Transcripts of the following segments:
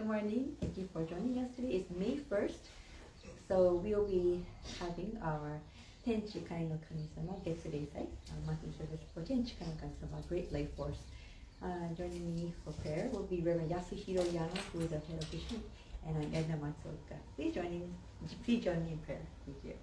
Good morning. Thank you for joining us today. It's May 1st, so we'll be having our Tenchi Kai no Kami-sama Getsu Reisai, monthly service for Tenchi Kai no Kami-sama, Great Life Force. Joining me for prayer will be Reverend Yasuhiro Yano, who is our head of mission, and I'm Edna Sensei. Please join me in prayer. Thank you.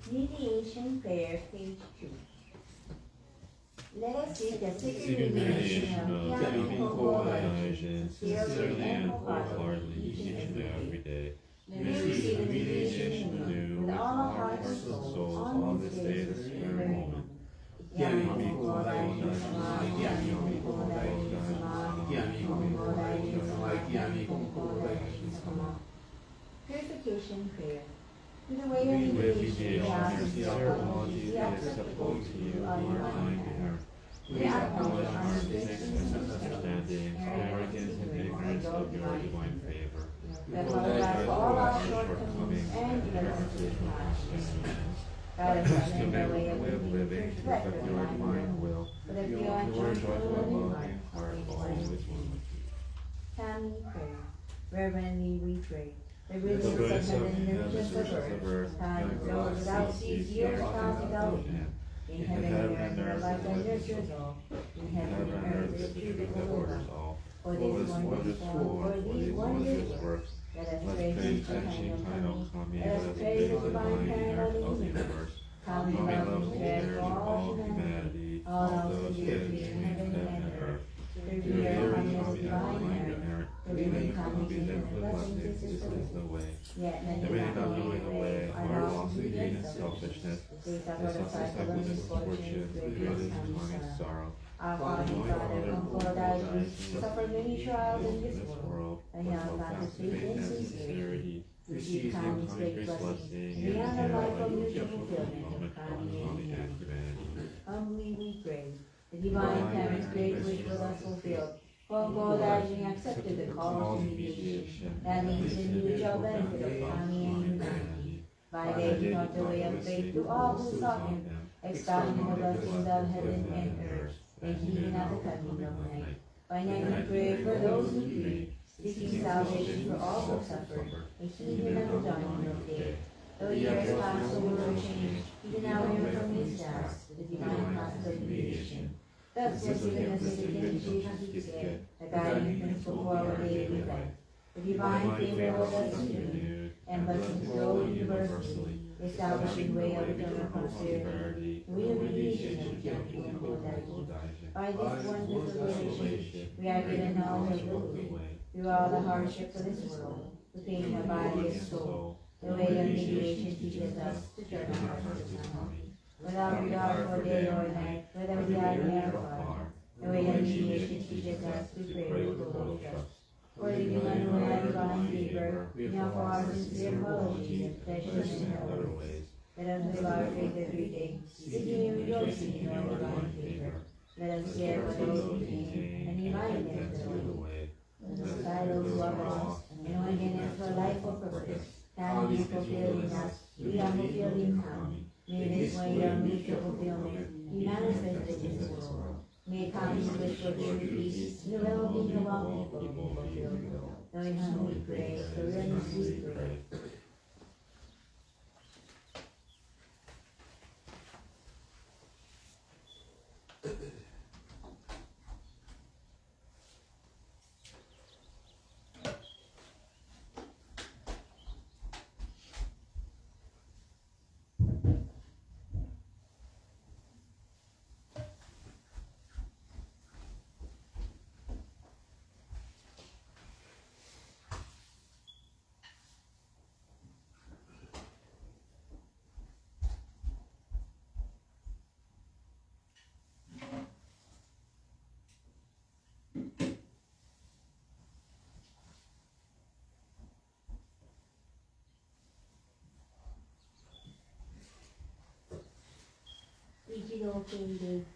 Mediation Prayer, page 2. Let us seek the sacred mediation of Konko sincerely and wholeheartedly each and every day. May we receive the mediation anew with all our hearts and souls on this day, this very moment. Purification Prayer. Through the way of mediation, we ask sincere apologies be acceptable to you on your kind behalf. We acknowledge our mistakes and misunderstandings, arrogance and ignorance of your divine favor. We apologize for all our shortcomings and differences in life. Guide us in the way of living to reflect your divine will, so that we are joyful and loving heart always with you. Family Prayer. Reverently we pray. The rhythms of heaven and the rhythms of earth, time flows without cease, years pass without end. In heaven and earth, life that nurtures all. In heaven and earth, the tribute that orders all. For this wondrous form, for these wondrous works, let us praise the kind of Kami, let us praise the divine parent of the universe. Kami, love, care for all humanity, all those who live in heaven and earth. Revere Kami as divine parent. Believing Kami's infinite blessings is the way. Yet many not knowing the way are lost in greed and selfishness. They suffer the cycle of misfortune, great Kami's sorrow. Our Father, Konko died, suffered many trials in this world, and now found his faith and sincerity. Receive Kami's great blessing, and beyond the life of mutual fulfillment of Kami and humanity. Humbly we pray. The divine parent's great wish was thus fulfilled. Konko Daijin accepted the call to mediation. That means the mutual benefit of Kami and humanity. By day he taught the way of faith to all who sought him, expounding the blessings of heaven and earth, and even at the coming of night. By night we pray for those who grieve, seeking salvation for all who suffer, and even at the dawning of day. Though years pass over or change, even now we hear from his death, the divine process of mediation. Thus was given us the Tenchi, the guiding principle for our daily life. The divine favor was thus renewed, and blessings flow universally. establishing way of eternal prosperity, and remediation of Konko Daiji. By this wonderful relation, we are given knowledge of the way, through all the hardships of this world, the pain of body and soul. The way of mediation teaches us to turn our hearts to Swami. Without regard for day or night, whether we are near or far, the way of mediation teaches us to pray with total trust. For the human who had divine favor, we offer our sincere apologies and petitions in other ways. Let us live our faith every day, seeking and rejoicing in your divine favor. Let us care for those who came and remind them to lead the way. Let us guide those who are lost, and when in it for life or purpose, Kami fulfilling us, we are fulfilling Kami. May this way of mutual fulfillment be manifested in this world. May Kami wish for true peace and the well-being of all people be fulfilled. Though in whom we pray, so earnestly we pray.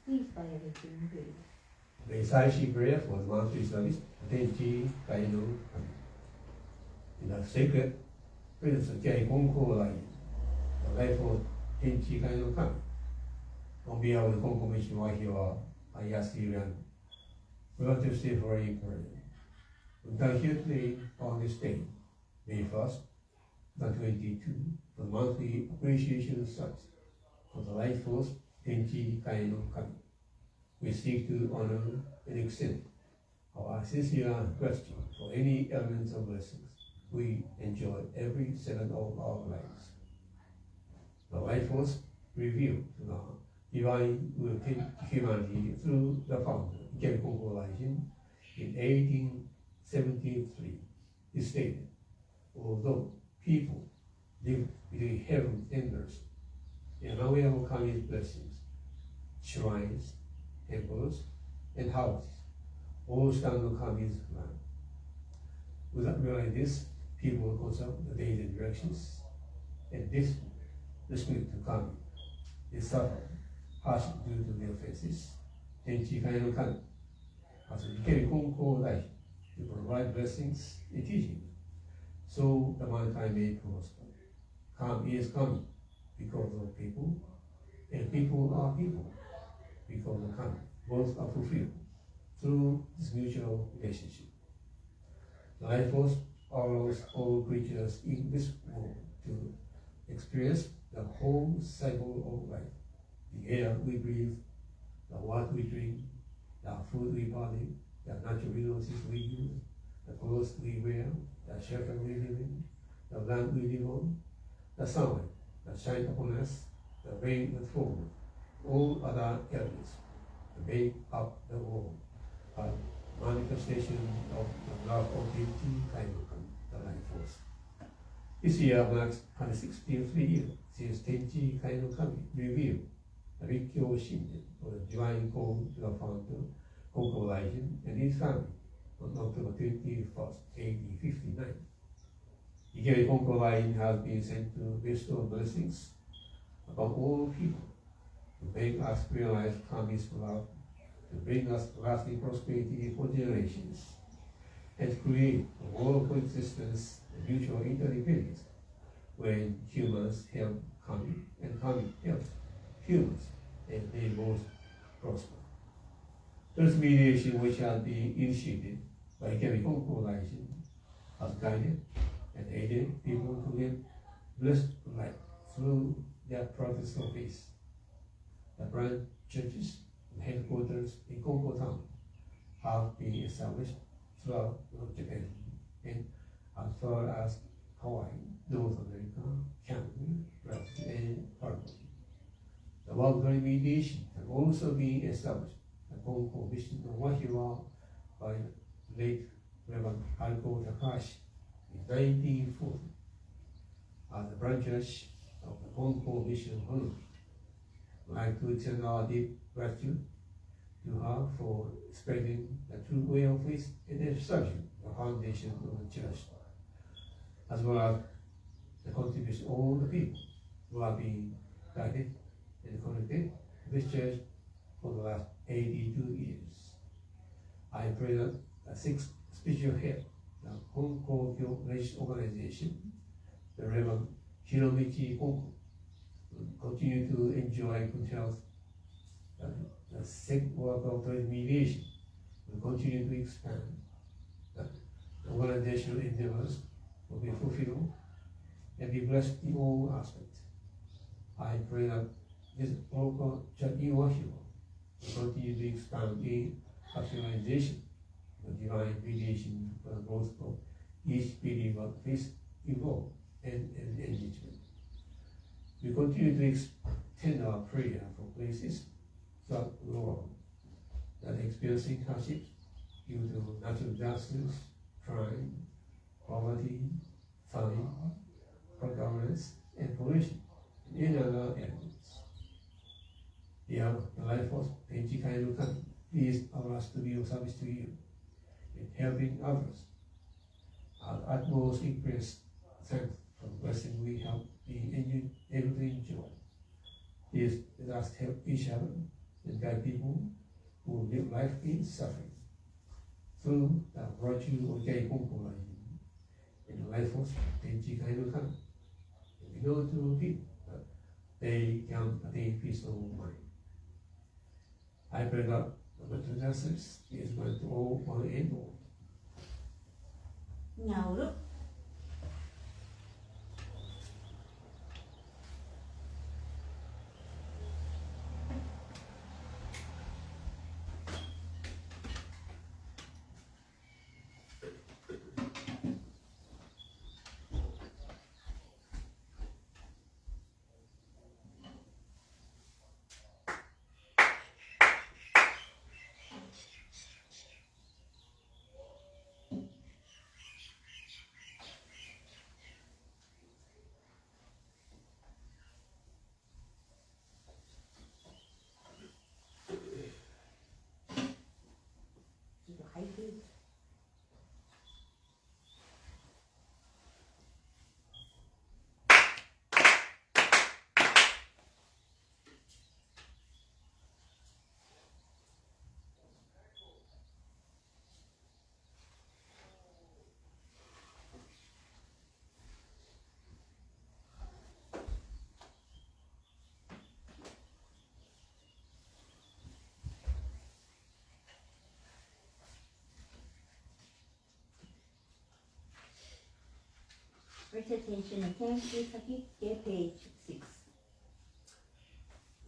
Please by everything, please. The Saishi prayer for the monthly service, Tenchi Kaino. In the sacred presence of Jai Konko Line, the life of Tenchi Kaino Kami. On behalf of the Konko Mission Wahiawa, I ask you and we want to say for a prayer. We come here today on this day, May 1st, 2022, for the monthly appreciation service for the life force Tenchi Kaino Kami. We seek to honor and extend our sincere gratitude for any elements of blessings we enjoy every second of our lives. The life force revealed to the divine will take humanity through the founder, Konko Daijin, in 1873. He stated, although people live between heaven and earth, and Wahiawa Kami's blessings, shrines, temples, and houses all stand on Kami's land. Without realizing this, people consult the daily directions, and this respect to Kami is suffered harshly due to their offenses. Tenchi Kaino Kami has become Konko Daiji to provide blessings and teaching, so the mankind may prosper. Kami is Kami because of people, and people are people because of Kami. Both are fulfilled through this mutual relationship. Life force allows all creatures in this world to experience the whole cycle of life. The air we breathe, the water we drink, the food we body, the natural resources we use, the clothes we wear, the shelter we live in, the land we live on, the sunlight that shines upon us, the rain that falls, all other elements that make up the world are manifestation of the love of Tenchi Kaino Kami, the life force. This year marks 163 years since Tenchi Kaino Kami revealed the Rikkyo Shinrin, or the divine call to the founder, Konko Daijin, and his family on October 21st, 1859. The Konko Daijin has been sent to bestow blessings upon all people, to make us realize Kami's love, to bring us lasting prosperity for generations, and to create a world of coexistence and mutual interdependence, when humans help Kami and Kami helps humans, and they both prosper. This mediation, which has been initiated by Konko Daijin, has guided and aided people to live blessed life through their practice of faith. The branch churches and headquarters in Konko town have been established throughout Japan, and as far as Hawaii, North America, Canada, Brazil, and Paraguay. The voluntary mediation has also been established, the Konko mission of Wahiawa by late Reverend Aiyo Kakeyo in 1940. As the branches of the Konko mission honor, I'd like to extend our deep gratitude to her for spreading the true way of faith and establishing the foundation of the church, as well as the contribution of all the people who have been guided and connected to this church for the last 82 years. I pray that the sixth spiritual head, the Konko religious organization, the Reverend Hiromichi Konko, will continue to enjoy good health. The second work of mediation will continue to expand. The organizational endeavors will be fulfilled and be blessed in all aspects. I pray that this local church in Wahiawa will continue to expand in actualization of divine mediation for the growth of each believer faith involved and engagement. We continue to extend our prayer for places throughout the world that are experiencing hardships due to natural disasters, crime, poverty, famine, drug governance, and pollution, and in other areas. Dear the life force, Tenchi Kainu Kami, please allow us to be of service to you in helping others. Our utmost increased thanks for the blessing we have been able to enjoy. Please let us help each other and guide people who live life in suffering through the virtue of Jai Konko and the life force Tenchi Kainu Kami. We know to people that they can attain peace of mind. I pray that the disasters is going to all one and all. Now, recitation of Tenchi Kakeyo, page 6.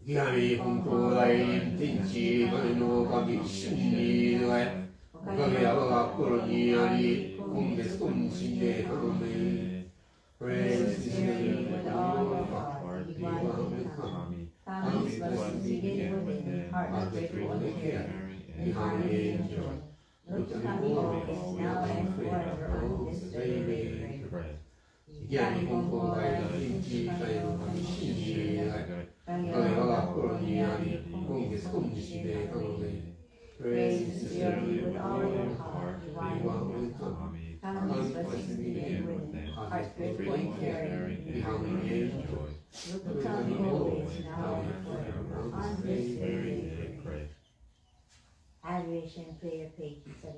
Yami Konko Lai Tenchi Kainu Kami Shinni Nai Wahiawa Kuro ni Ari Kondesu Konshi de Kanome. Praise is you with all your heart, divine Kami. Kami is what we begin within, heart not grateful and caring, and harmony and joy. Look to Kami always, now and forever, on this day we pray. Yami Konko Lai Tenchi Kainu Kami Shinni Nai Wahiawa Kuro ni Ari Kondesu Konshi de Kanome. Praise sincerely with all your heart, divine Kami. Kami is what we begin within, heart grateful and caring, and harmony and joy. Look to Kami always, now and forever, on this day we pray. Adoration prayer, page 7.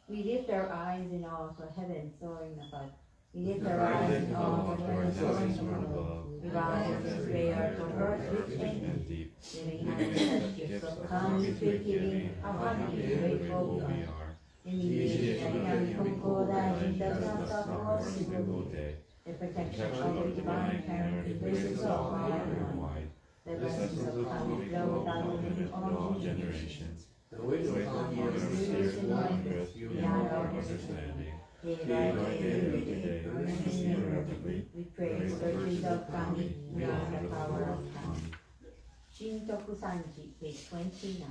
We lift our eyes in awe for heaven soaring above. We lift our eyes in awe for heaven soaring above. We rise in prayer for earth rich and deep, living hands gifts of calm, sweet giving, how happy and grateful we are. In the age that Yami Konko Lai does not stop for a single day. The protection of the divine parent embraces all far and wide. The blessings of Kami flow without limit all generations. The way of Kami is serious and wondrous beyond our understanding. day by day, every day, earnestly, with prayers virtues of Kami, beyond the power of Kami. Shintoku Sanji, page 29.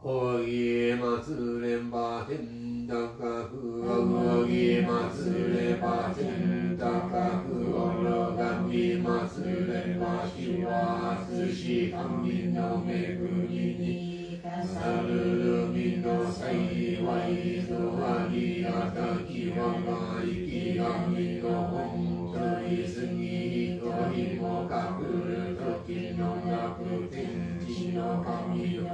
ほぎまつればてんだかふおぎまつればてんだかふおろがみまつればしわすし神の恵みにさるるみの幸いとありがたき我が生き神の本当に過ぎ一人も隠る時のなく天地の神の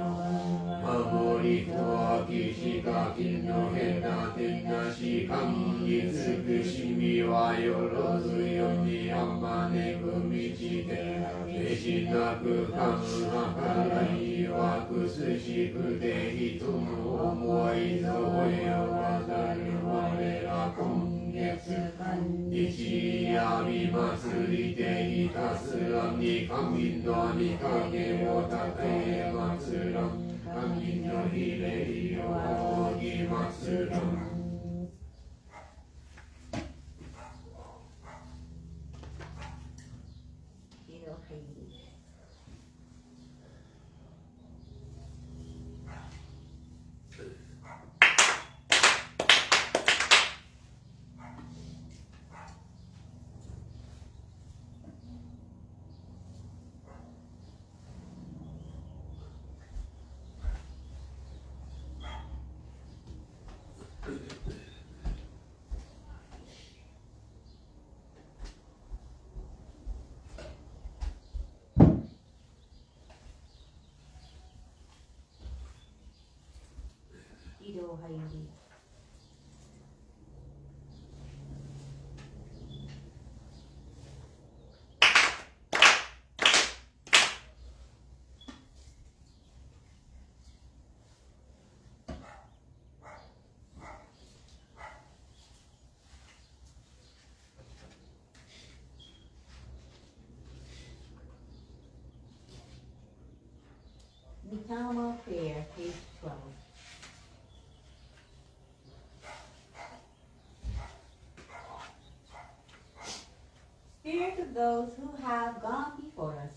守りときしかきの隔てなし神に尽くしみはよろずよにあまねく道で決しなくかむはからいわくすしくて人の思いぞよわざる我ら今月日やみ祭りでひたすらに神の御影をたたえ祭らん神のひれいを仰ぎ祭らん井戸入り Mitama prayer, page 12. Spirit of those who have gone before us,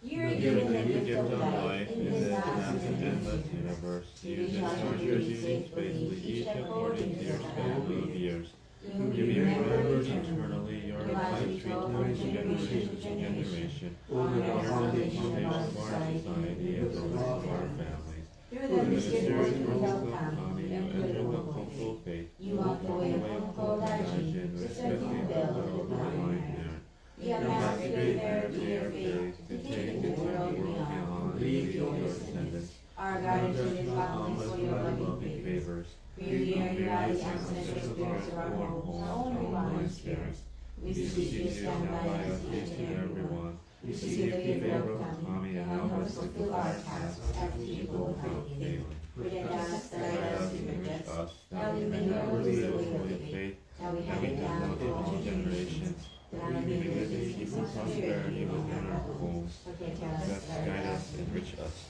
you are given the gift of life in this vast and endless universe. You discharge your duties faithfully, each according to your span of years. To be remembered eternally, your life three times generation to generation. Honor the foundation of our society and the rest of our families. Through the mysterious world of Kami, you enter the Konko faith. You walk the way of Konko Daijin, respecting the world of mind there. You have mastered their dear faith to take the world beyond. Leave your descendants. Our gratitude is boundless for your loving favors. We hear your body ancestral spirits of our homes, our own wise spirits. We seek you stand by us each and every one. We seek the favor of Kami and help us fulfill our tasks as people without failing. Protect us, guide us, enrich us, that we may never lose the way of faith, that we have it down to all generations, that we may live in peace and prosperity within our homes. Protect us, guide us, enrich us.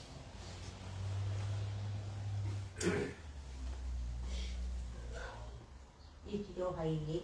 一度入り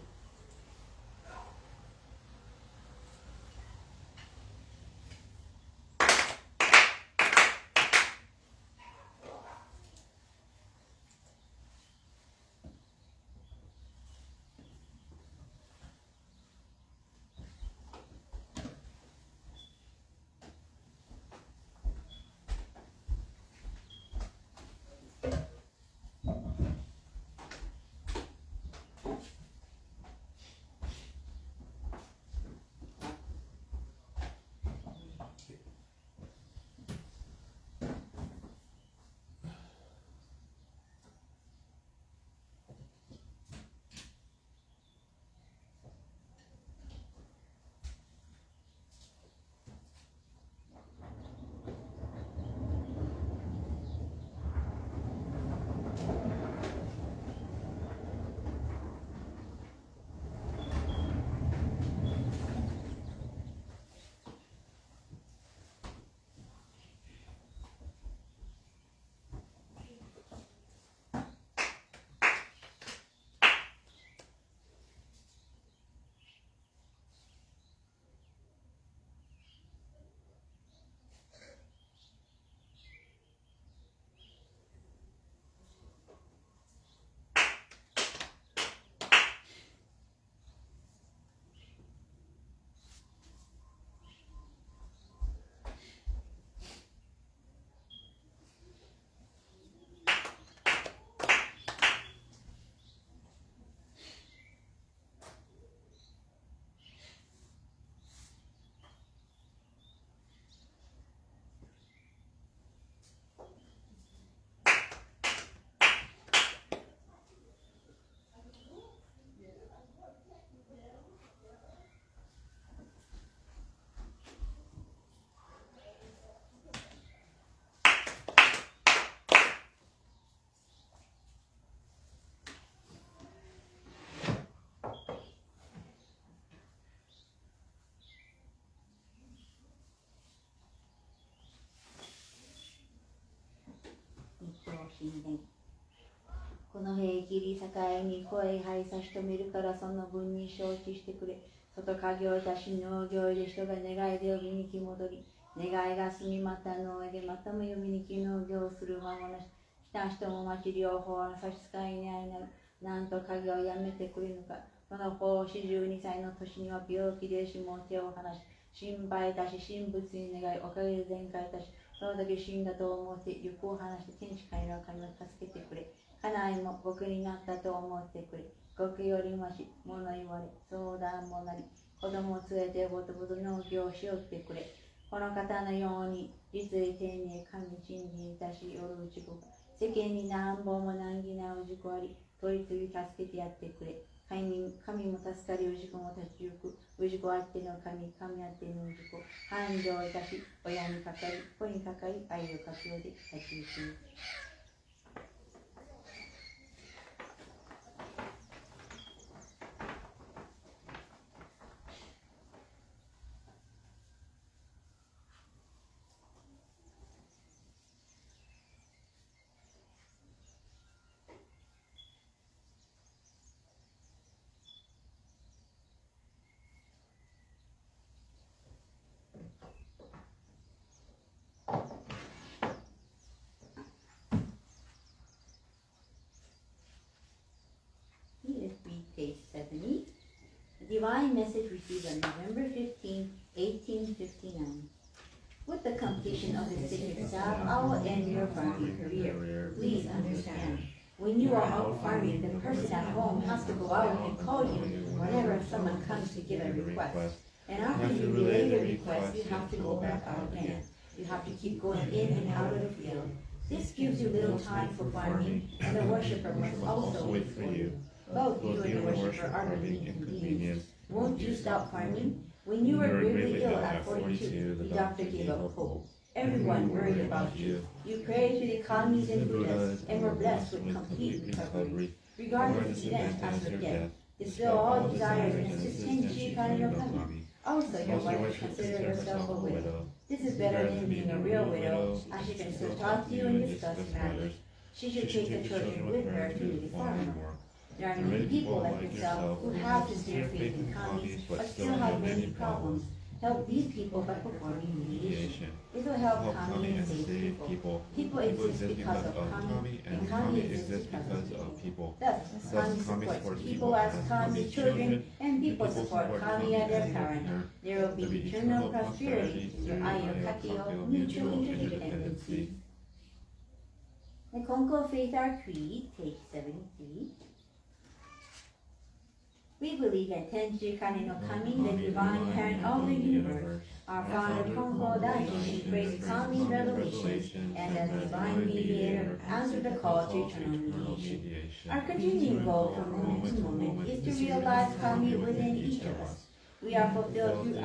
にね。この塀切り境に声張り差し止めるからその分に承知してくれ。外家業たし農業で人が願いで呼びに来戻り。願いが済みまた農へでまたも呼びに来農業をする間もなし。来た人も町両方の差し支えにあいなる。なんと家業をやめてくれぬか。その子42歳の年には病気で死も手を離し。心配たし神仏に願いおかげで全開たし。その時死んだと思って行方を離して天地界の神を助けてくれ。家内も僕になったと思ってくれ。極よりまし物言われ相談もなり。子供を連れてぼとぼと農業をしよってくれ。この方のように実利丁寧神信心いたしおるうちこ。世間に何本も難儀な氏子あり。取り次ぎ助けてやってくれ。神も助かり氏子も立ち行く。氏子あっての神、神あっての氏子。繁盛いたし親にかかり子にかかり愛をかけようで立ち行く。Page 70. Divine message received on November 15, 1859. With the completion of the sacred job, I will end your farming career. Please understand. When you are out farming, the person at home has to go out and call you whenever someone comes to give a request. And after you relay the request, you have to go back out again. You have to keep going in and out of the field. This gives you little time for farming, and the worshiper must also wait for you. Both you and the worshiper are being inconvenienced. Won't you stop farming? When you were gravely ill at 42, the doctor gave up hope. Everyone worried about you. You prayed to the kami and Buddhas and were blessed with complete recovery. Regardless of death as of death, distill all desires and assist Tenchi Kani no Kami. Also, your wife consider yourself a widow. This is better than being a real widow, as she can still talk to you and discuss matters. She should take the children with her to do the farm work. There are many people like yourself who have sincere faith in kami but still have many problems. Help these people by performing mediation. It will help kami and save people. People exist because of kami, and kami exists because of people. Thus, kami supports people as kami's children, and people support kami as their parent. There will be eternal prosperity through Aiyo Kakeyo, mutual interdependency. The Konko Faith Our Creed, page 73. We believe in Tenchi Kani no Kami, the divine parent of the universe. Our founder Konko Daiji embraced Kami's revelations and as divine mediator answered the call to eternal mediation. Our continuing goal from moment to moment is to realize Kami within each of us. We are fulfilled through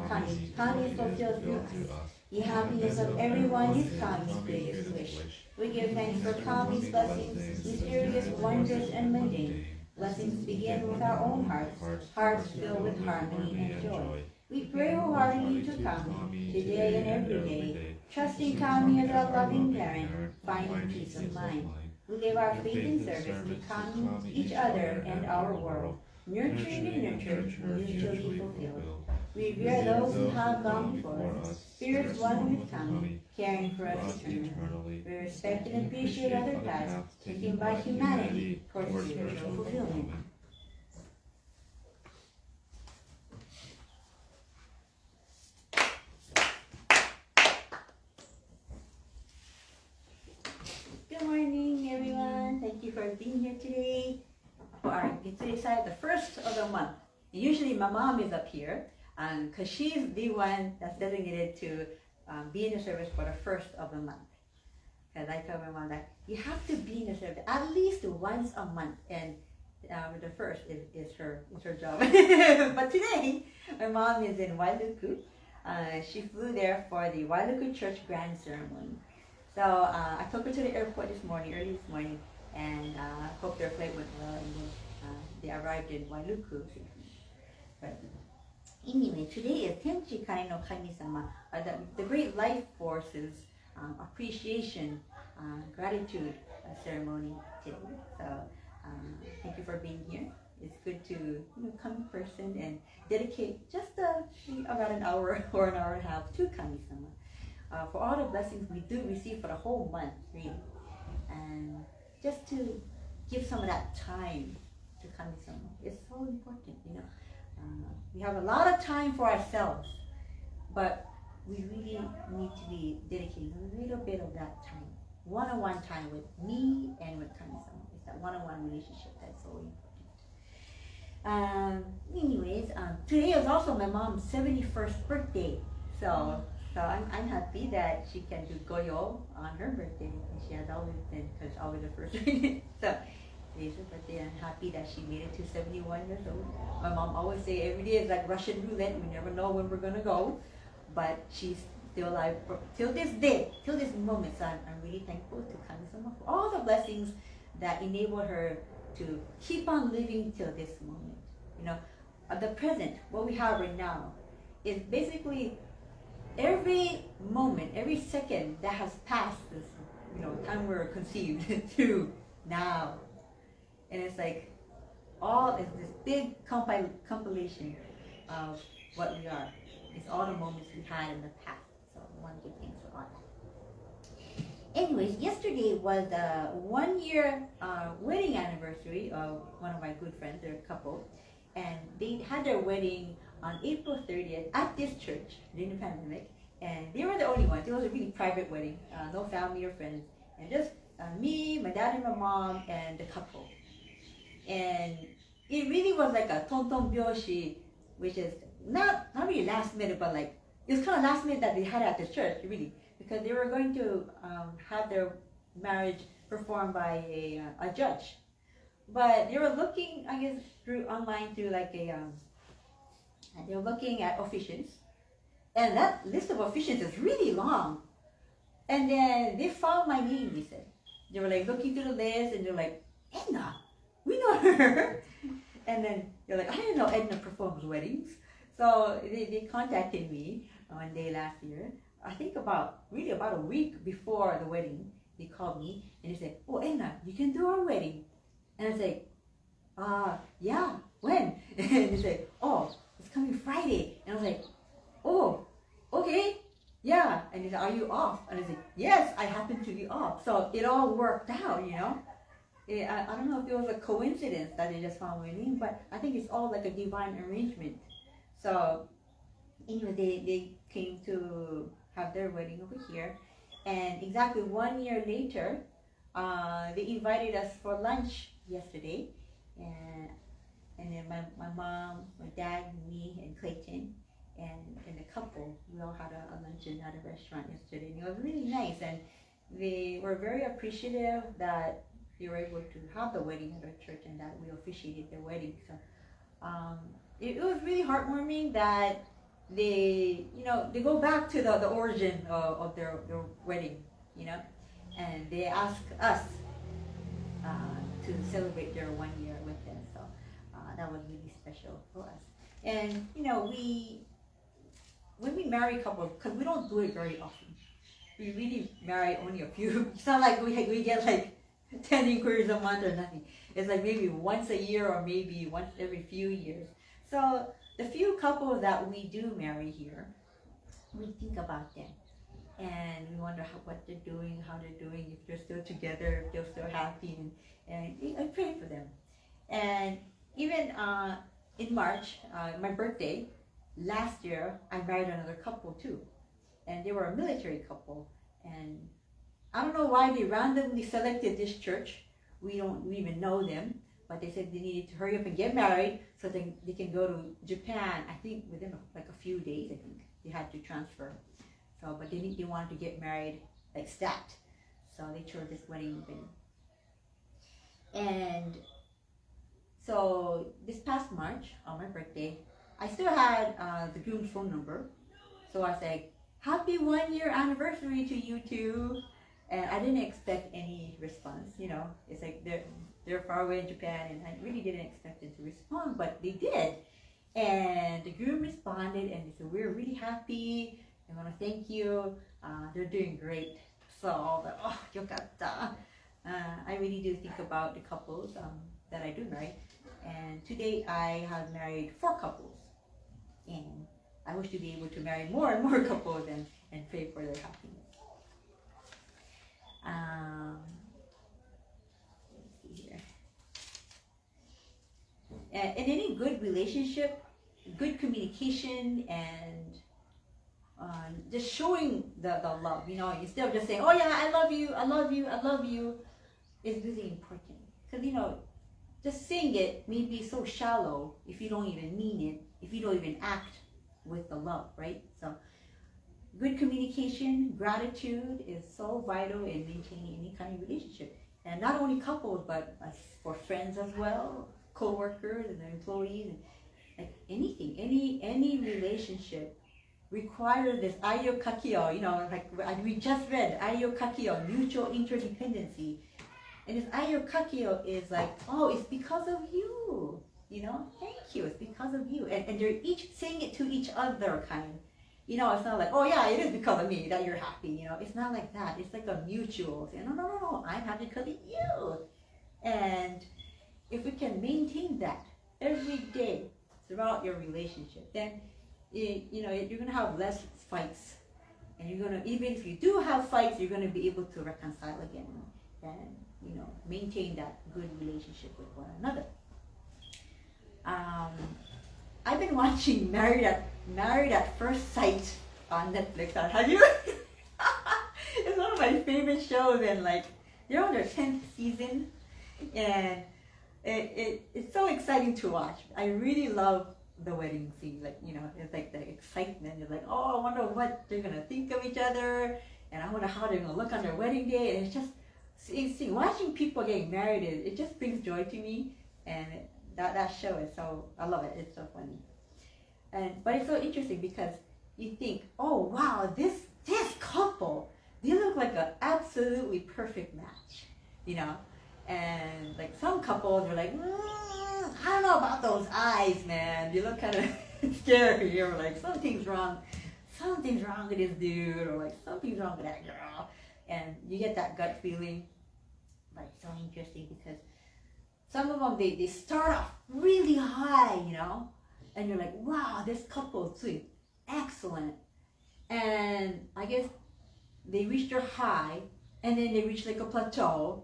Kami. Kami is fulfilled through us. The happiness of everyone is Kami's greatest wish. We give thanks for Kami's blessings, mysterious, wondrous, and mundane. Blessings begin with our own hearts filled with harmony and joy. We pray wholeheartedly to Kami, today and every day, trusting Kami as our loving parent, finding peace of mind. We live our faith in service to Kami, each other, and our world, nurturing and nurtured, mutually fulfilled. We revere those who have gone before us, spirits one with Kami, caring for us eternally. We respect and appreciate other paths taken by humanity towards spiritual fulfillment. Good morning, everyone. Thank you for being here today for our Gitsuri Sai, the first of the month. Usually my mom is up here because she's the one that's designated to be in the service for the first of the month. Because I told my mom that you have to be in the service at least once a month, and the first is her job. But today, my mom is in Wailuku. She flew there for the Wailuku Church Grand Ceremony. So I took her to the airport early this morning, and hope their flight went well, and they arrived in Wailuku. But anyway, today is Tenchi Kani no Kami-sama, the great life forces appreciation, gratitude ceremony today. So thank you for being here. It's good to come in person and dedicate just about an hour or an hour and a half to Kami-sama for all the blessings we do receive for the whole month, really, and just to give some of that time to Kami-sama. It's so important, we have a lot of time for ourselves, but we really need to be dedicating a little bit of that time, one-on-one time with me and with Kami-sama. It's that one-on-one relationship that's so important. Anyways, today is also my mom's 71st birthday, so I'm happy that she can do goyo on her birthday, and she has always been, because always the first so today's her birthday. I'm happy that she made it to 71 years old. My mom always say every day is like Russian roulette. We never know when we're gonna go, but she's still alive till this day, till this moment. So I'm really thankful to Kami-sama for all the blessings that enabled her to keep on living till this moment. The present, what we have right now, is basically every moment, every second that has passed this, time we're conceived to now. And it's like it's this big compilation of what we are. It's all the moments we had in the past. So I want to give thanks for all that. Anyways, yesterday was the 1 year wedding anniversary of one of my good friends. They're a couple. And they had their wedding on April 30th at this church during the pandemic. And they were the only ones. It was a really private wedding, no family or friends. And just me, my dad and my mom, and the couple. And it really was like a tonton byoshi, which is not really last minute, but like, it was kind of last minute that they had at the church, really. Because they were going to have their marriage performed by a judge. But they were looking, I guess, online through like they were looking at officiants, and that list of officiants is really long. And then they found my name. They said they were like looking through the list, and they're like, Edna, we know her. And then they're like, I didn't know Edna performs weddings. So they contacted me one day last year. I think about a week before the wedding, they called me and they said, oh, Edna, you can do our wedding. And I was like, yeah, when? And they said, oh, it's coming Friday. And I was like, oh, okay, yeah. And they said, are you off? And I said, yes, I happen to be off. So it all worked out, I don't know if it was a coincidence that they just found my name, but I think it's all like a divine arrangement. So anyway, they came to have their wedding over here. And exactly 1 year later, they invited us for lunch yesterday, and then my mom, my dad, me, and Clayton, and the couple, we all had a luncheon at a restaurant yesterday, and it was really nice. And they were very appreciative that they were able to have the wedding at our church and that we officiated their wedding. So it was really heartwarming that they go back to the origin of their wedding, and they ask us to celebrate their 1 year with them. So that was really special for us. And when we marry couples, because we don't do it very often, we really marry only a few. It's not like we get like 10 inquiries a month or nothing. It's like maybe once a year or maybe once every few years. So the few couples that we do marry here, we think about them. And we wonder what they're doing, how they're doing, if they're still together, if they're still happy, and I pray for them. And even in March, my birthday, last year, I married another couple too. And they were a military couple. And I don't know why they randomly selected this church. We don't even know them, but they said they needed to hurry up and get married so they can go to Japan, I think within like a few days, I think. They had to transfer. So, but they wanted to get married like stat. So they chose this wedding venue. And so this past March, on my birthday, I still had the groom's phone number. So I was like, happy 1 year anniversary to you two. And I didn't expect any response, It's like they're far away in Japan, and I really didn't expect them to respond, but they did. And the groom responded, and they said, we're really happy I want to thank you. They're doing great. So I was like, oh, yokatta. I really do think about the couples that I do marry. And today I have married 4 couples. And I wish to be able to marry more and more couples and pray for their happiness. Let's see here. In any good relationship, good communication and just showing the love, you know, instead of just saying, oh yeah, I love you, I love you, I love you, is really important. Because, you know, just saying it may be so shallow if you don't even mean it, if you don't even act with the love, right? So good communication, gratitude is so vital in maintaining any kind of relationship. And not only couples, but for friends as well, co-workers and employees, and like anything, any relationship requires this Aiyo Kakeyo, you know, like we just read Aiyo Kakeyo, mutual interdependency. And this Aiyo Kakeyo is like, oh, it's because of you, you know, thank you, it's because of you. And they're each saying it to each other, kind. You know, it's not like, oh yeah, it is because of me that you're happy, you know. It's not like that. It's like a mutual thing. No, I'm happy because of you. And if we can maintain that every day throughout your relationship, then you know, you're gonna have less fights, and you're gonna, even if you do have fights, you're gonna be able to reconcile again and, you know, maintain that good relationship with one another. I've been watching Married at First Sight on Netflix. Have you? It's one of my favorite shows, and like they're on their 10th season, and it's so exciting to watch. I really love the wedding scene. Like, you know, it's like the excitement. It's like, oh, I wonder what they're gonna think of each other, and I wonder how they're gonna look on their wedding day. And it's just watching people getting married. It just brings joy to me, and that show is so, I love it. It's so funny. But it's so interesting because you think, oh wow, this couple, they look like an absolutely perfect match, you know. And like some couples are like, I don't know about those eyes, man. They look kind of scary, or like something's wrong with this dude, or like something's wrong with that girl. And you get that gut feeling. But it's so interesting because some of them, they start off really high, you know, and you're like, wow, this couple is doing excellent. And I guess they reach their high, and then they reach like a plateau,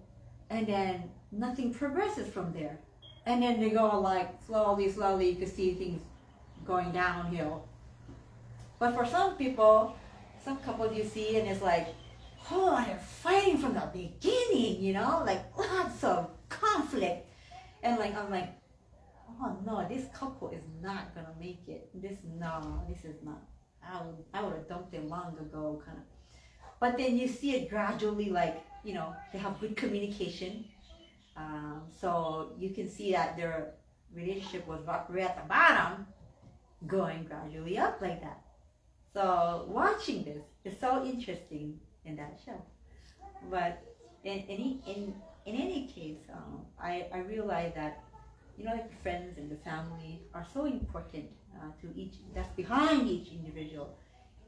and then nothing progresses from there. And then they go like slowly, you can see things going downhill. But for some people, some couples you see, and it's like, oh, they're fighting from the beginning, you know, like lots of conflict. And like, I'm like, oh no, this couple is not gonna make it. This is not. I would have dumped them long ago, kind of. But then you see it gradually, like, you know, they have good communication. So you can see that their relationship was right at the bottom, going gradually up like that. So watching this is so interesting in that show. But in any case, I realize that, you know, like the friends and the family are so important to each, that's behind each individual.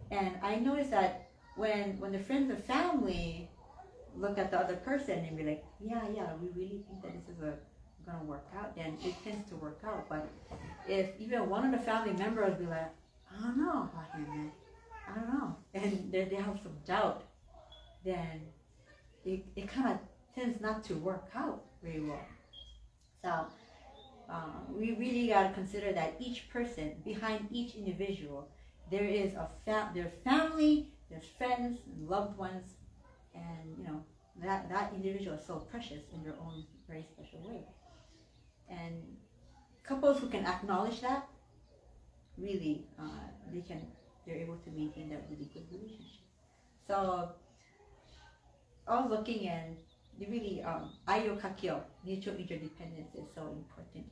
And I noticed that when the friends and family look at the other person and be like, yeah, we really think that this is gonna work out, then it tends to work out. But if even one of the family members be like, I don't know about him, man, I don't know, and they have some doubt, then it kind of tends not to work out very well. So we really got to consider that each person, behind each individual, there is there's family, there's friends, and loved ones, and you know, that individual is so precious in their own very special way. And couples who can acknowledge that, really, they're able to maintain that really good relationship. So I was looking, and really, Aiyo Kakeyo, mutual interdependence, is so important.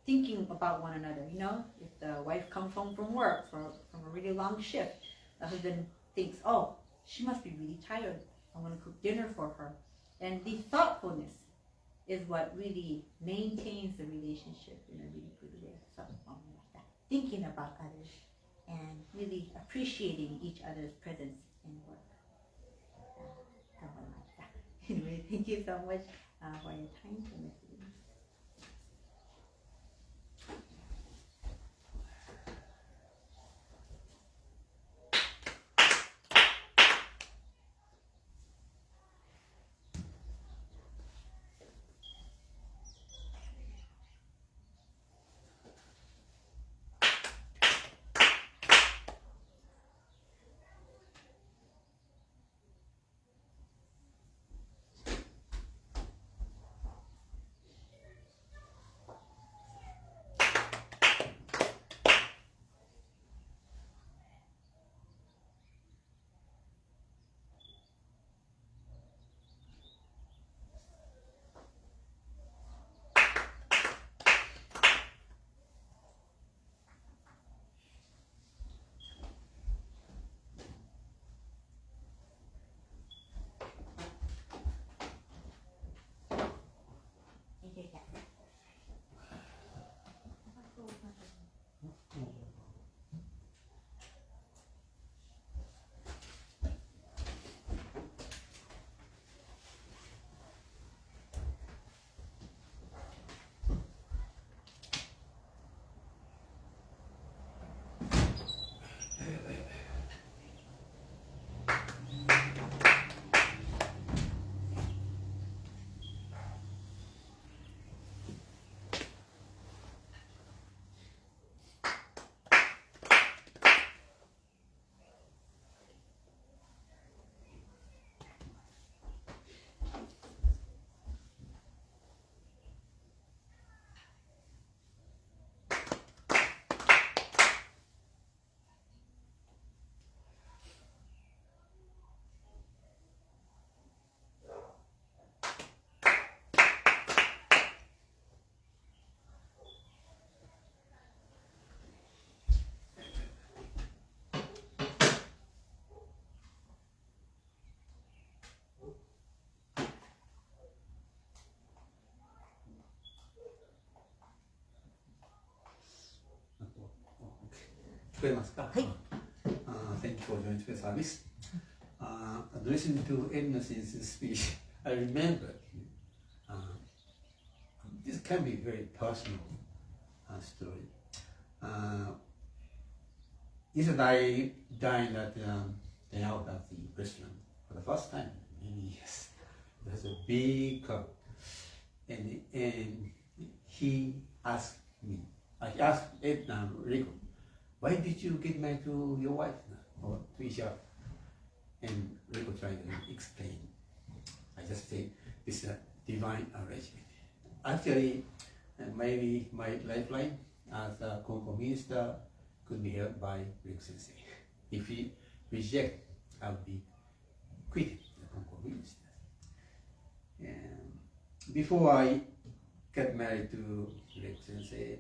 Thinking about one another, you know, if the wife comes home from work from a really long shift, the husband thinks, oh, she must be really tired, I want to cook dinner for her. And the thoughtfulness is what really maintains the relationship in a really good way. So, thinking about others and really appreciating each other's presence in work. Anyway, thank you so much for your time, Timothy. Thank you for joining today's service. Listening to Edna Sensei's speech, I remember this can be a very personal story. I dined at out at the restaurant for the first time in many years. There's a big cup, and he asked me. I asked Edna Rico, why did you get married to your wife or to each other? And Rico tried to explain. I just say this is a divine arrangement. Actually, maybe my lifeline as a Konko minister could be held by Rico Sensei. If he reject, I would be quit the Konko minister. And before I got married to Rico Sensei,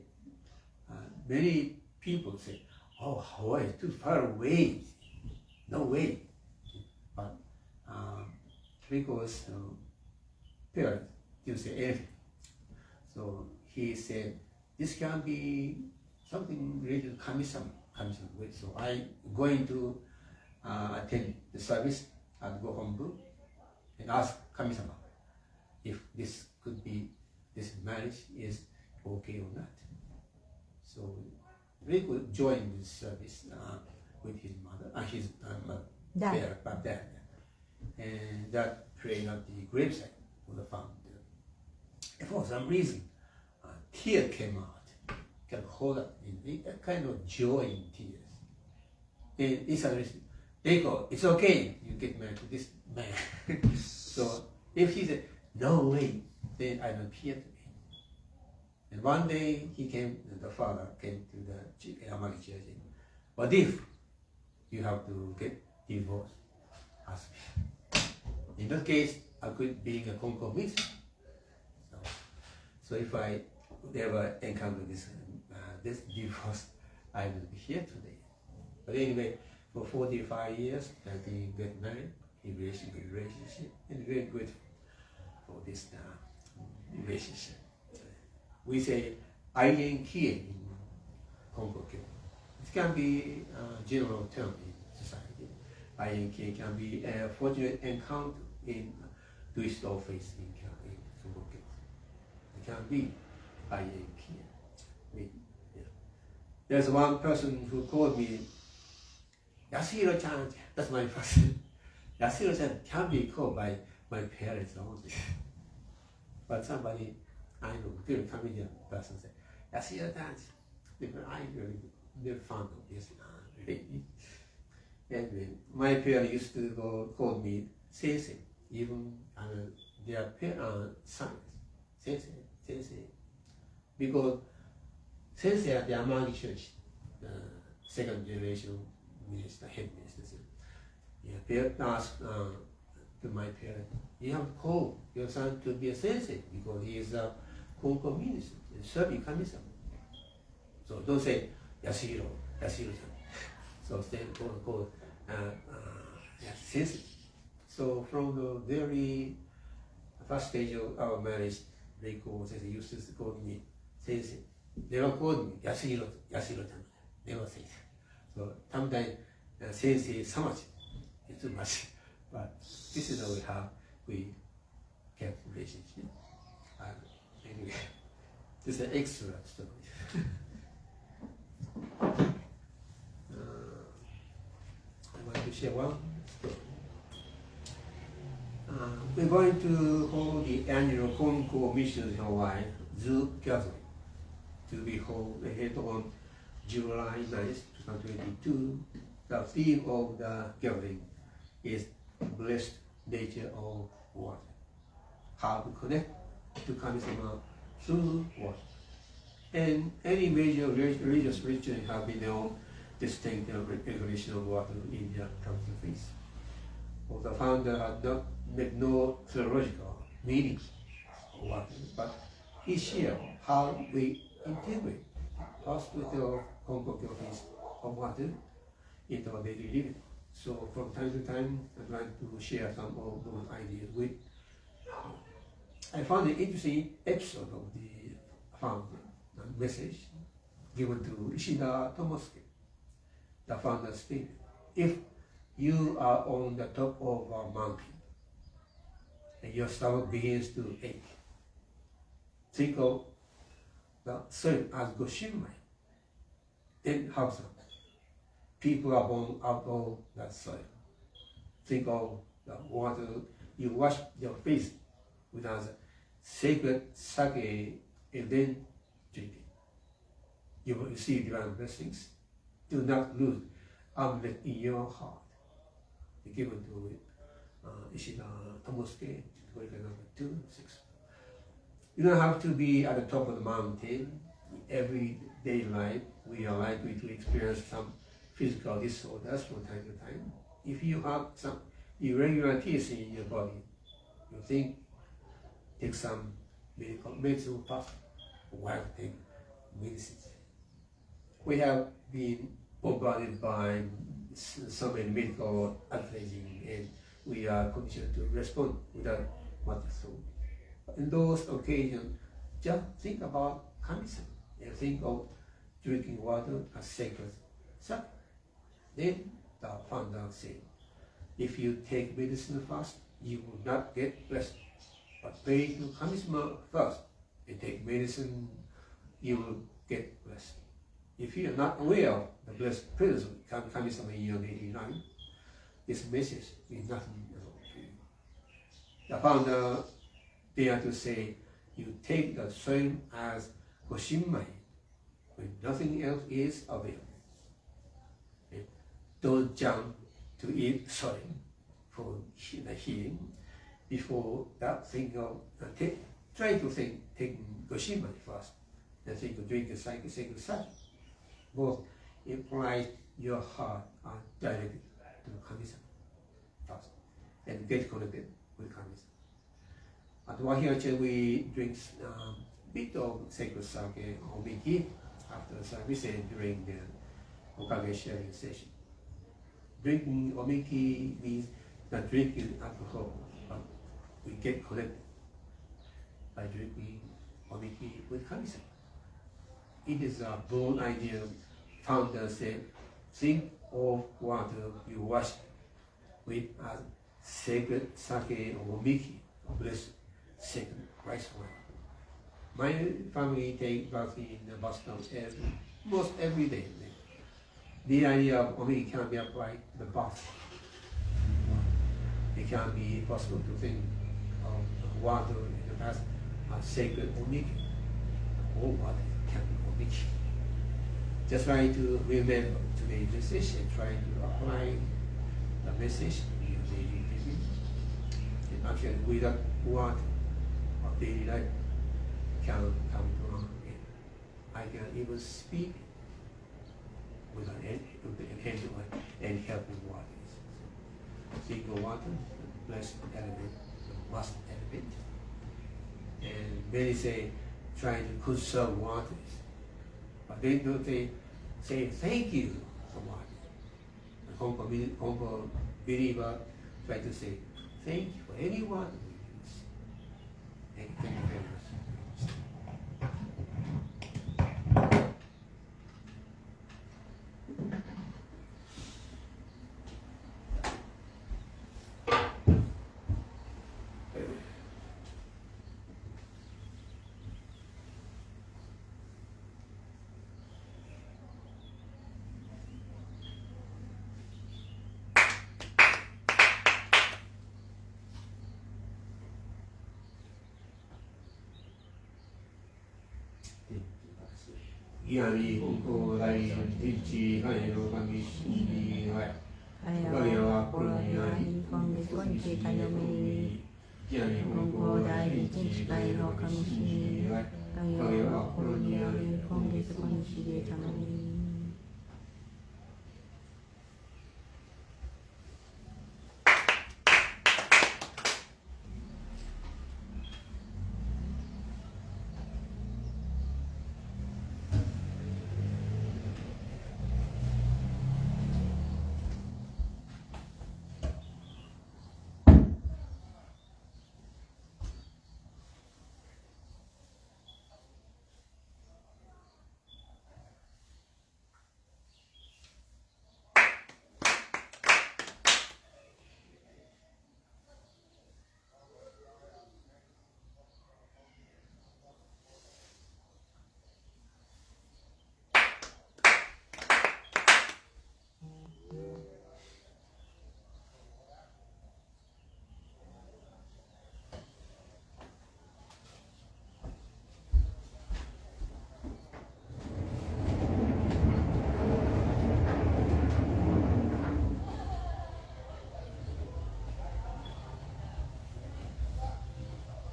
many people say, "Oh, Hawaii is too far away. No way." But Rico's parents didn't say anything. So he said, "This can be something related to Kami-sama way." So I going to attend the service at Gohonbu and ask Kami-sama if this marriage is okay or not. So Rico joined this service with his mother and his dad, and that prayed at the graveside for the founder. And for some reason, tear came out, kept hold up in a kind of joy in tears. And Rico, it's okay, you get married to this man. So if he said, "No way," then I don't appear to me. And one day the father came to the Yamagi church. "What if you have to get divorced?" Ask me. In that case, I could be a Konko minister. So if I ever encounter this divorce, I will be here today. But anyway, for 45 years, I've been get married, in relationship, and very grateful for this relationship. We say "Aiyo Kakeyo" in Konko. It can be a general term in society. INK can be a fortunate encounter in twist or face in Konko. It can be INK. Yeah. There's one person who called me Yasuhiro-chan. That's my first name. Yasuhiro-chan can be called by my parents only. But somebody I know, very familiar person said, Yasuhiro-chan. I really never found of this. Anyway, my parents used to call me Sensei, even their sons, Sensei. Because Sensei at the Amagi Church, the second generation minister, head minister, asked to my parents, you have to call your son to be a Sensei because he is a Konko minister, serving Kami-sama. So don't say Yasuhiro-chan. So stay call Sensei. So from the very first stage of our marriage, they used to call me Sensei. Never called me Yasuhiro-chan. Never say that. So sometimes Sensei so much, it's too much. But this is how we kept relationship. Anyway, this is an extra story. I want to share one story. We're going to hold the annual Konko Mission in Hawaii Zoo Gathering to be held on July 9th, 2022. The theme of the gathering is Blessed Nature of Water. How to connect to Kami-sama through water. And any major religious ritual have been known distinct regulation of water in their cultural faith. Well, the founder had not made no theological meaning of water, but he shared how we integrate hospital Konko faith of water into our daily living. So from time to time, I'd like to share some of those ideas with you. I found an interesting episode of the founder message given to Ishida Tomosuke, the founder stated, if you are on the top of a mountain and your stomach begins to ache, think of the soil as Goshinmai, then have some. People are born out of that soil. Think of the water you wash your face with as sacred sake and then drink it. You will receive divine blessings. Do not lose amulet in your heart. Given to Ishida Tomosuke, number 2-6. You don't have to be at the top of the mountain. In everyday life, we are likely to experience some physical disorders from time to time. If you have some irregularities in your body, you think, take some medicine first, while take medicines. We have been bombarded by so many medical advertising, and we are conditioned to respond without what to thought. In those occasions, just think about Kami-sama and think of drinking water as sacred sake. Then the founder said, if you take medicine first, you will not get blessed. But pray to Kami-sama first and take medicine, you will get blessed. If you are not aware of the blessed presence of Kami-sama in your daily life, this message means nothing at all to you. The founder dared to say, you take the soil as Goshinmai when nothing else is available. And don't jump to eat soil for the healing. Before that, think of try to think taking Goshinmai first, and think of drinking sacred sake. Both imply your heart are directed to Kami-sama first, and get connected with Kami-sama. At Wahiawa, we drink a bit of sacred sake or omiki after the service and during the okage sharing session. Drinking omiki means not drinking alcohol, but we get connected by drinking omiki with Kami-sama. It is a bold idea founder said, think of water you wash with a sacred sake or miki, blessed sacred rice wine. My family take bath in the bathtub most every day. The idea of omiki can be applied to the bath. It can be possible to think of water in the past as sacred omiki. All water can be omiki. Just try to remember today's message and try to apply the message in your daily living. And actually, without water, our daily life can come to an end. I can even speak without any helping water. Think of water, the blessed element, the must element. And many say, trying to conserve water. But they don't say thank you for water. The Konko believer try to say thank you for any water we use. Thank you very much. Yami Konko Lai Tichi Aiyo Kakeyo Wahiawa Koloniali Konko Tayomi Yami Konko Lai Tichi Aiyo Kakeyo Wahiawa Koloniali Konko Tayomi.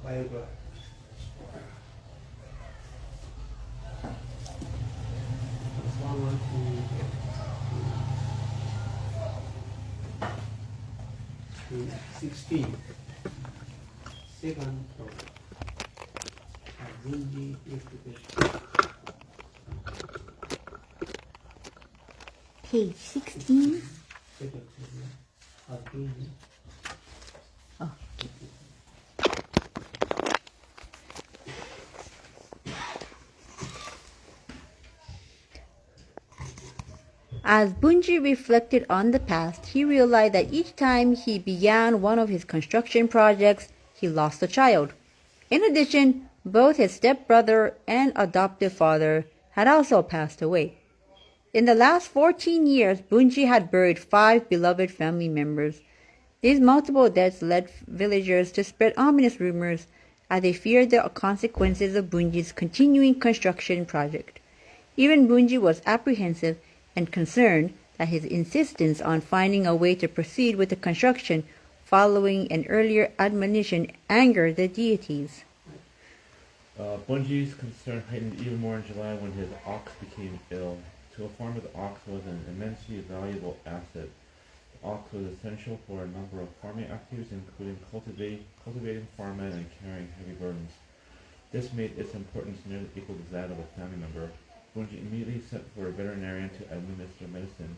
Bible. To 16. Second floor. Page 16. Oh. As Bunji reflected on the past, he realized that each time he began one of his construction projects, he lost a child. In addition, both his stepbrother and adoptive father had also passed away. In the last 14 years, Bunji had buried 5 beloved family members. These multiple deaths led villagers to spread ominous rumors as they feared the consequences of Bunji's continuing construction project. Even Bunji was apprehensive and concerned that his insistence on finding a way to proceed with the construction following an earlier admonition angered the deities. Bunji's concern heightened even more in July when his ox became ill. To a farmer, the ox was an immensely valuable asset. The ox was essential for a number of farming activities, including cultivating farmland and carrying heavy burdens. This made its importance nearly equal to that of a family member. Bunji immediately sent for a veterinarian to administer medicine.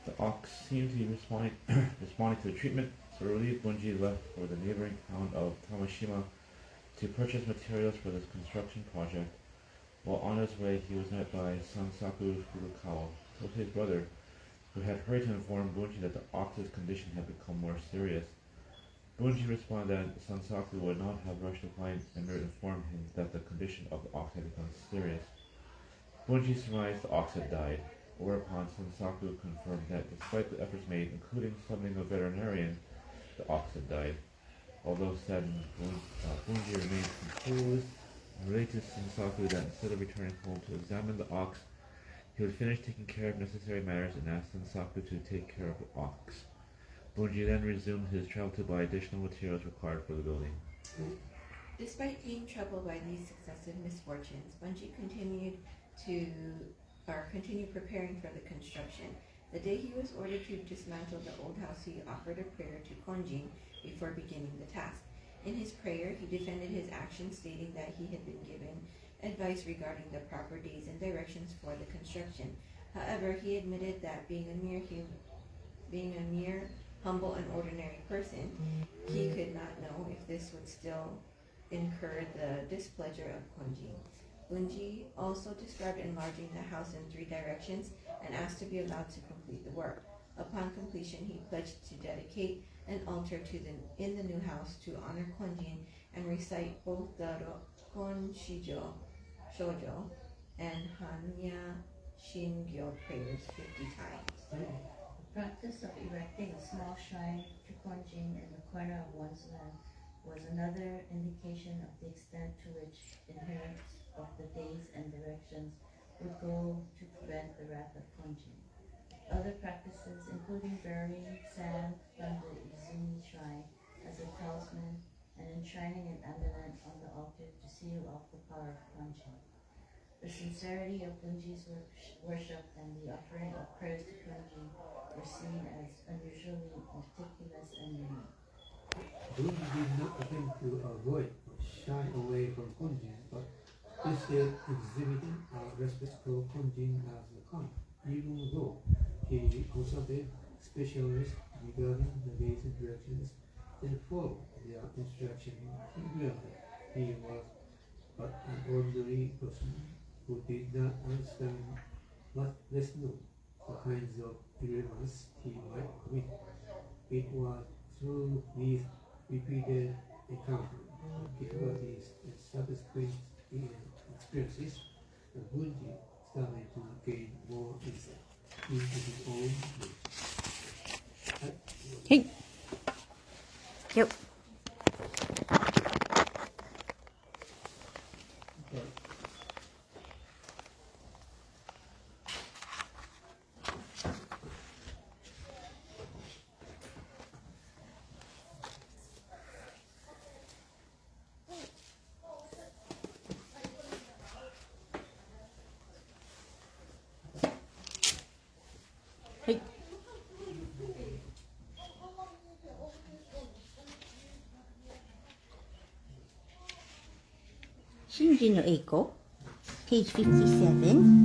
The ox seemed to be responding to the treatment, so relieved Bunji left for the neighboring town of Tamashima to purchase materials for this construction project. While on his way, he was met by Sansaku Furukawa, who told his brother, who had hurried to inform Bunji that the ox's condition had become more serious. Bunji responded that Sansaku would not have rushed to find and informed him that the condition of the ox had become serious. Bunji surmised the ox had died, whereupon Sansaku confirmed that despite the efforts made, including summoning a veterinarian, the ox had died. Although saddened, Bunji remained composed and related to Sansaku that instead of returning home to examine the ox, he would finish taking care of necessary matters and ask Sansaku to take care of the ox. Bunji then resumed his travel to buy additional materials required for the building. Despite being troubled by these successive misfortunes, Bunji continued preparing for the construction. The day he was ordered to dismantle the old house, he offered a prayer to Konjin before beginning the task. In his prayer, he defended his actions, stating that he had been given advice regarding the proper days and directions for the construction. However, he admitted that being a mere humble and ordinary person, he could not know if this would still incur the displeasure of Konjin. Bunji also described enlarging the house in 3 directions and asked to be allowed to complete the work. Upon completion, he pledged to dedicate an altar in the new house to honor Konjin and recite both the Rokon Shoujo and Hanya Shingyo prayers 50 times. The practice of erecting a small shrine to Konjin in the corner of one's land was another indication of the extent to which adherence of the days and directions would go to prevent the wrath of Konjin. Other practices, including burying sand from the Izumi shrine as a talisman and enshrining an amulet on the altar to seal off the power of Konjin. The sincerity of Bunji's worship and the offering of prayers to Konjin were seen as unusually meticulous and unique. Bunji did not attempt to avoid or shy away from Konjin, but instead exhibited respect for Konjin as a Kan, even though he consulted specialists regarding the days and directions and followed their instruction regularly. He was but an ordinary person who did not understand, much less know, the kinds of irreverence he might commit. It was through these repeated encounters, difficulties, and subsequent experiences that Bunji started to gain more insight into his own nature. Hey. Yep. Hey. Shinji no Eiko, page 57.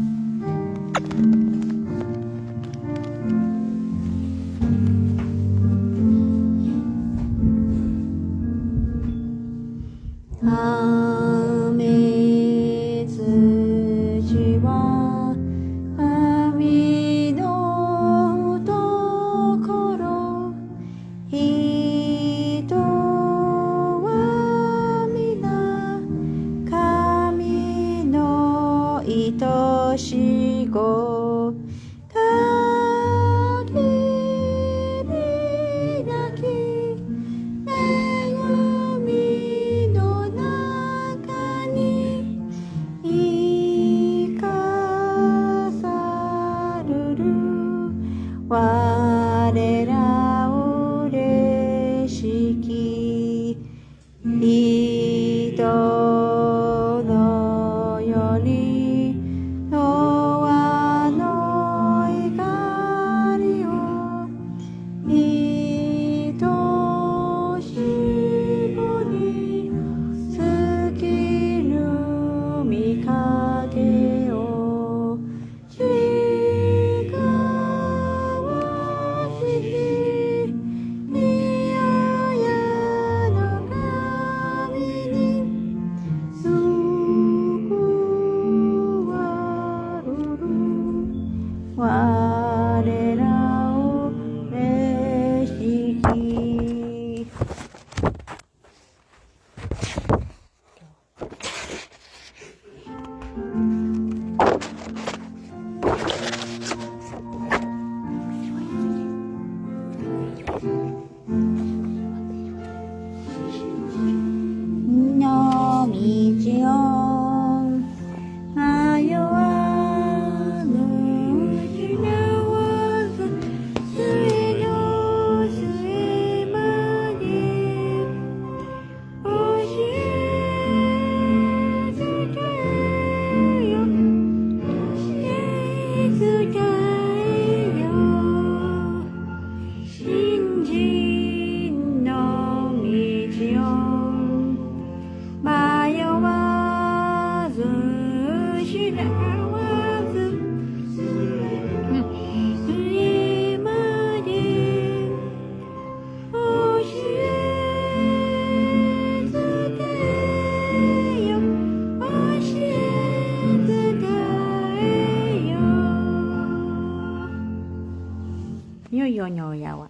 Yo no yawa.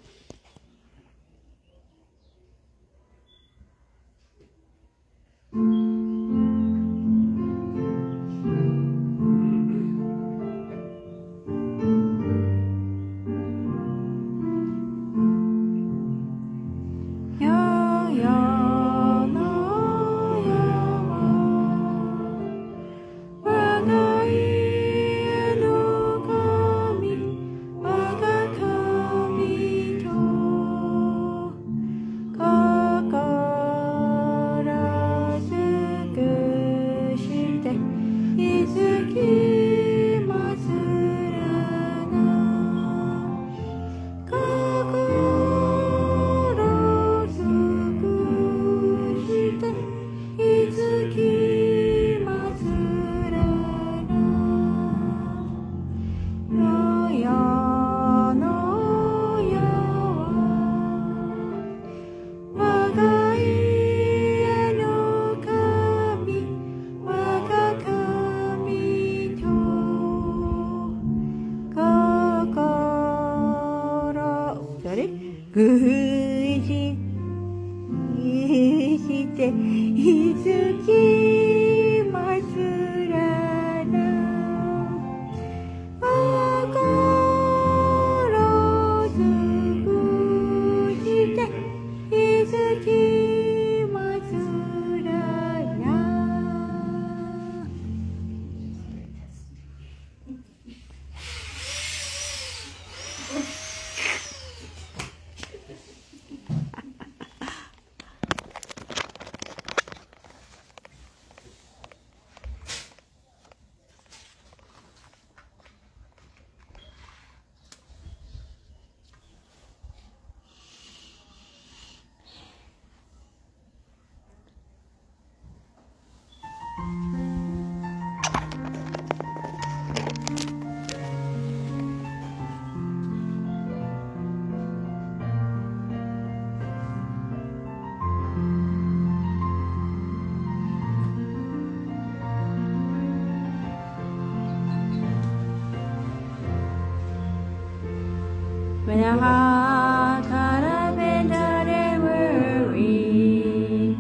When I heart caught up in doubt and worry,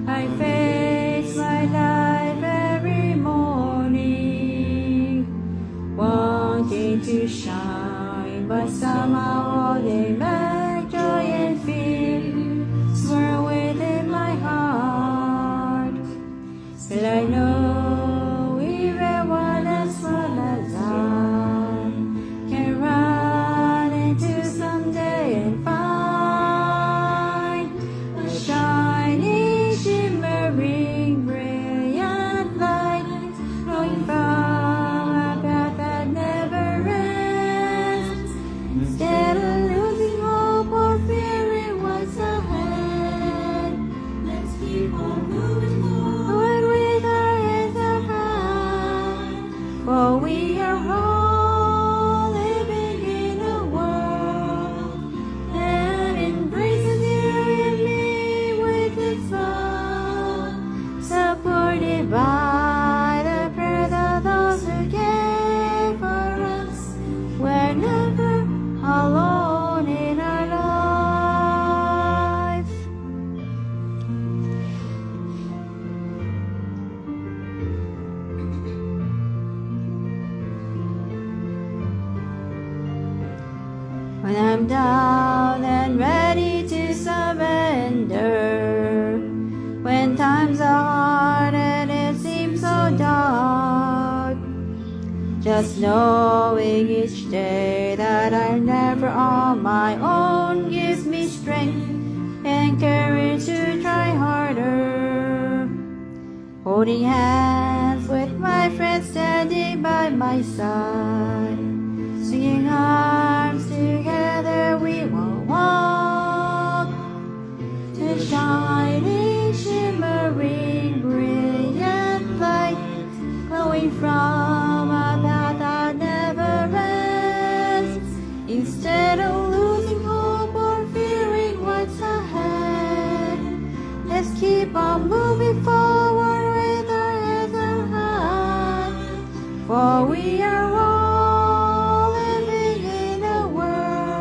I face my life every morning, wanting to shine, but somehow all they lack joy and fear swirl within my heart. But I know even one as well as I can run into someday and find a shining, shimmering, brilliant light flowing from a path that never ends. Instead of losing hope or fearing what's ahead, let's keep on moving forward with our heads up high. For we are all living in a world that embraces you and me with its love, supported by the prayers of those who care for us. We're never alone in our lives. When I'm down and ready to surrender, when times are hard and it seems so dark, just knowing each day that I'm never on my own gives me strength and courage to try harder. Holding hands with my friends standing by my side, swinging arms together we will walk to shining, shimmering, brilliant light glowing from a path that never ends. Instead of losing hope or fearing what's ahead, let's keep on moving forward with our heads up high. For we are all living in a world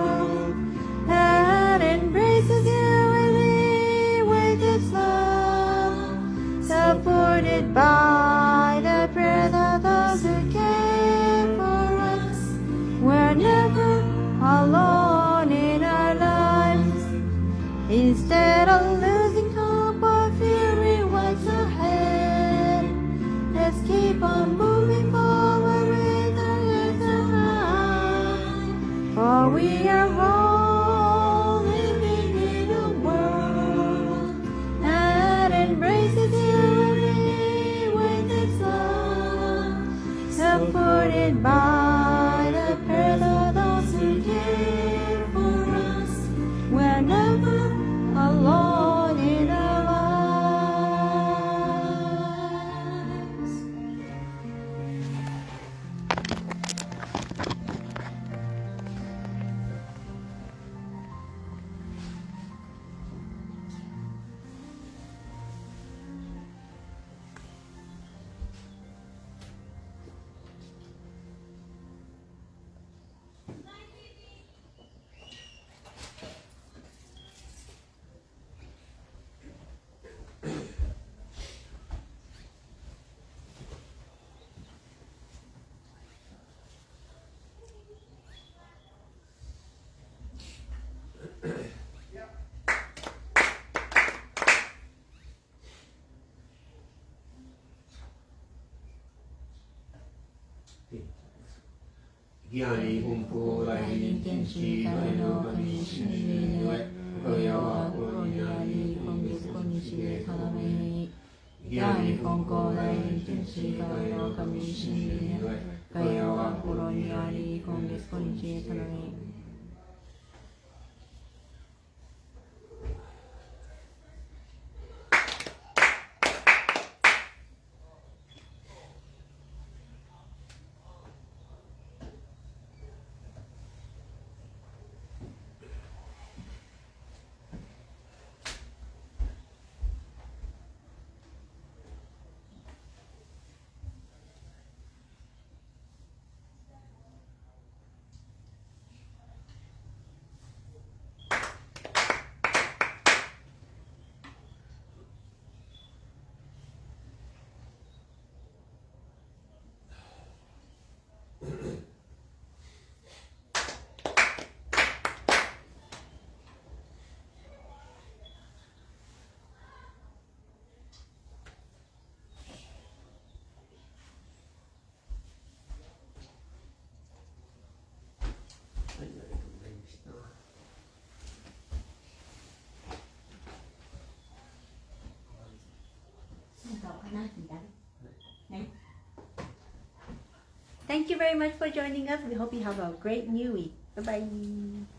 ギアニコンコライニテンシガイノカミシニヌエワヤワコロニアリコンビスコニシゲカナメギアニコンコライニテンシガイノカミシニヌエワヤワコロニアリコンビスコニシゲカナメThank you very much for joining us. We hope you have a great new week. Bye bye.